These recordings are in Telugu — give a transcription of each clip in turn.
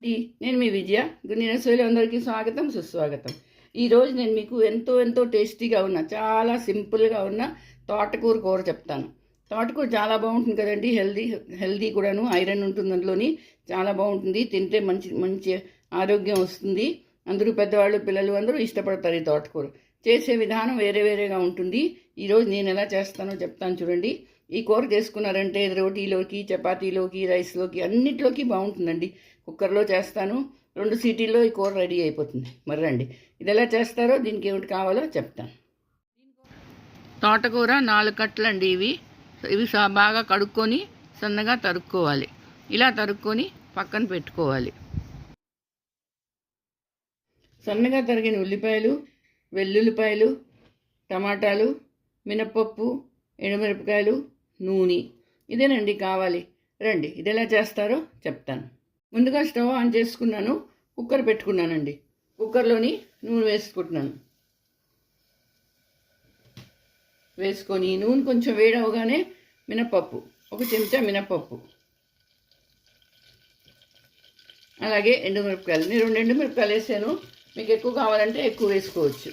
నేను మీ విజయ గుణ్యరసోయిలో అందరికీ స్వాగతం సుస్వాగతం. ఈరోజు నేను మీకు ఎంతో టేస్టీగా ఉన్న చాలా సింపుల్గా ఉన్న తోటకూర కూర చెప్తాను. తోటకూర చాలా బాగుంటుంది కదండి, హెల్దీ కూడాను, ఐరన్ ఉంటుంది అందులోని, చాలా బాగుంటుంది. తింటే మంచి ఆరోగ్యం వస్తుంది. అందరూ పెద్దవాళ్ళు పిల్లలు అందరూ ఇష్టపడతారు ఈ తోటకూర. చేసే విధానం వేరేగా ఉంటుంది. ఈరోజు నేను ఎలా చేస్తానో చెప్తాను చూడండి. ఈ కూర చేసుకున్నారంటే రోటీలోకి, చపాతీలోకి, రైస్లోకి అన్నిట్లోకి బాగుంటుందండి. కుక్కర్లో చేస్తాను, 2 సీటీల్లో ఈ కూర రెడీ అయిపోతుంది. మరి రండి ఇది ఎలా చేస్తారో, దీనికి ఏమిటి కావాలో చెప్తాను. తోటకూర 4 కట్టలు అండి. ఇవి బాగా కడుక్కొని సన్నగా తరుక్కోవాలి. ఇలా తరుక్కొని పక్కన పెట్టుకోవాలి. సన్నగా తరిగిన ఉల్లిపాయలు, వెల్లుల్లిపాయలు, టమాటాలు, మినప్పప్పు, ఎండుమిరపకాయలు, నూనె, ఇదేనండి కావాలి. రండి ఇది ఎలా చేస్తారో చెప్తాను. ముందుగా స్టవ్ ఆన్ చేసుకున్నాను, కుక్కర్ పెట్టుకున్నానండి. కుక్కర్లోని నూనె వేసుకొని నూనె కొంచెం వేడవగానే మినపప్పు, 1 చెంచా మినపప్పు, అలాగే ఎండుమిరపకాయలు. నేను 2 ఎండుమిరపకాయలు వేసాను, మీకు ఎక్కువ కావాలంటే ఎక్కువ వేసుకోవచ్చు.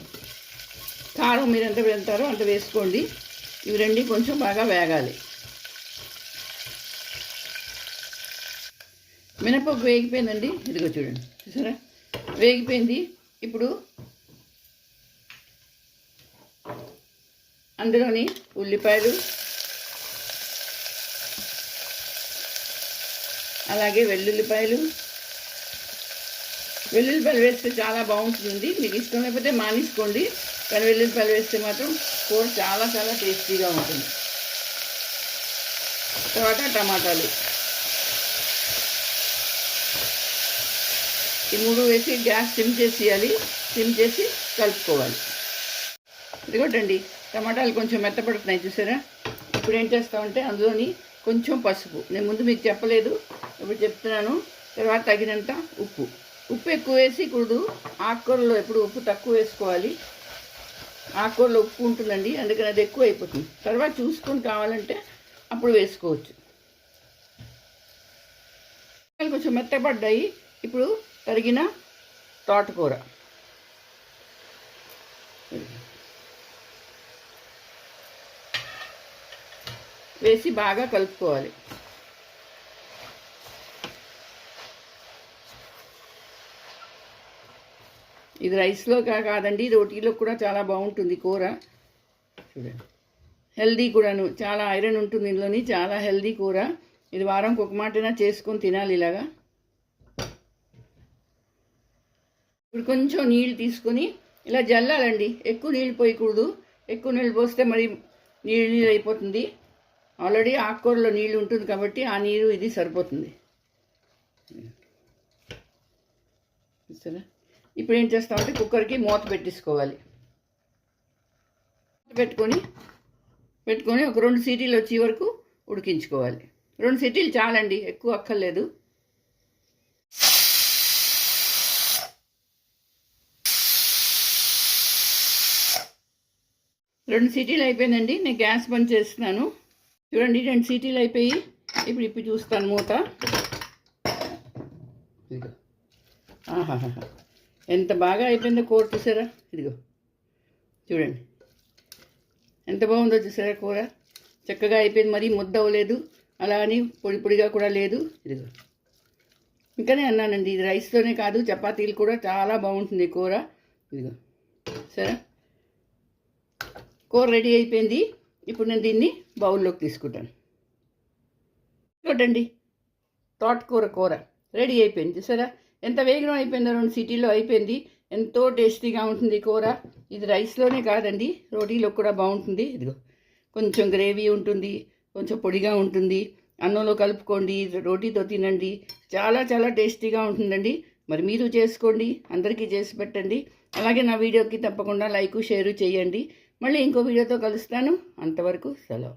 కారం మీరు ఎంత తింటారో అంత వేసుకోండి. ఇవి 2 కొంచెం బాగా వేగాలి. మినపప్పు వేగిపోయిందండి, ఇదిగో చూడండి, చూసారా వేగిపోయింది. ఇప్పుడు అందులోని ఉల్లిపాయలు, అలాగే వెల్లుల్లిపాయలు వేస్తే చాలా బాగుంటుంది. మీకు ఇష్టం లేకపోతే మానేసుకోండి, కానీ వెల్లుల్లిపాయలు వేస్తే మాత్రం కూర చాలా టేస్టీగా ఉంటుంది. తర్వాత టమాటాలు, ఈ 3 వేసి గ్యాస్ సిమ్ చేసి కలుపుకోవాలి. ఇదిగోటండి టమాటాలు కొంచెం మెత్తపడుతున్నాయి చూసారా. ఇప్పుడు ఏం చేస్తామంటే అందులోని కొంచెం పసుపు, నేను ముందు మీకు చెప్పలేదు, ఇప్పుడు చెప్తున్నాను. తర్వాత తగినంత ఉప్పు ఎక్కువ వేసి కూడదు. ఆకుకూరలో ఎప్పుడు ఉప్పు తక్కువ వేసుకోవాలి. ఆకుకూరలో ఉప్పు ఉంటుందండి, అందుకని అది ఎక్కువ అయిపోతుంది. తర్వాత చూసుకొని కావాలంటే అప్పుడు వేసుకోవచ్చు. కొంచెం మెత్తపడ్డాయి. ఇప్పుడు తరిగిన తోటకూర వేసి బాగా కలుపుకోవాలి. ఇది రైస్లో కాదండి, రోటీలో కూడా చాలా బాగుంటుంది కూర. చూడండి, హెల్దీ కూడాను, చాలా ఐరన్ ఉంటుంది ఇందులోని, చాలా హెల్దీ కూర. ఇది వారంకి ఒక మాటైనా చేసుకొని తినాలి ఇలాగా. ఇప్పుడు కొంచెం నీళ్ళు తీసుకొని ఇలా జల్లాలండి. ఎక్కువ నీళ్ళు పోయకూడదు, ఎక్కువ నీళ్ళు పోస్తే మరి నీళ్ళు అయిపోతుంది. ఆల్రెడీ ఆకుకూరలో నీళ్ళు ఉంటుంది కాబట్టి ఆ నీరు ఇది సరిపోతుంది. సరే, ఇప్పుడు ఏం చేస్తామంటే కుక్కర్కి మూత పెట్టేసుకోవాలి. పెట్టుకొని ఒక 2 సీటీలు వచ్చే వరకు ఉడికించుకోవాలి. 2 సీటీలు చాలండి, ఎక్కువ అక్కర్లేదు. రెండు సీటీలు అయిపోయిందండి. నేను గ్యాస్ బంద్ చేస్తున్నాను. చూడండి 2 సీటీలు అయిపోయి ఇప్పుడు చూస్తాను మూత. ఇదిగో, ఆహాహా, ఎంత బాగా అయిపోయిందో కూర చూసారా. ఇదిగో చూడండి ఎంత బాగుందో చూసారా. కూర చక్కగా అయిపోయింది, మరీ ముద్ద అవ్వలేదు, అలా అని పొడిగా కూడా లేదు. ఇదిగో ఇంకానే అన్నానండి, ఇది రైస్తోనే కాదు చపాతీలు కూడా చాలా బాగుంటుంది కూర. ఇదిగో సరే, కూర రెడీ అయిపోయింది. ఇప్పుడు నేను దీన్ని బౌల్లోకి తీసుకుంటాను. చూడండి తోటకూర కూర రెడీ అయిపోయింది. చూసారా ఎంత వేగం అయిపోయిందో, 2 సీటీల్లో అయిపోయింది. ఎంతో టేస్టీగా ఉంటుంది కూర. ఇది రైస్లోనే కాదండి, రోటీలో కూడా బాగుంటుంది. ఇదిగో కొంచెం గ్రేవీ ఉంటుంది, కొంచెం పొడిగా ఉంటుంది. అన్నంలో కలుపుకోండి, రోటీతో తినండి, చాలా టేస్టీగా ఉంటుందండి. మరి మీరు చేసుకోండి, అందరికీ చేసి పెట్టండి. అలాగే నా వీడియోకి తప్పకుండా లైక్ షేర్ చేయండి. మళ్ళీ ఇంకో వీడియోతో కలుస్తాను. అంతవరకు సెలవు.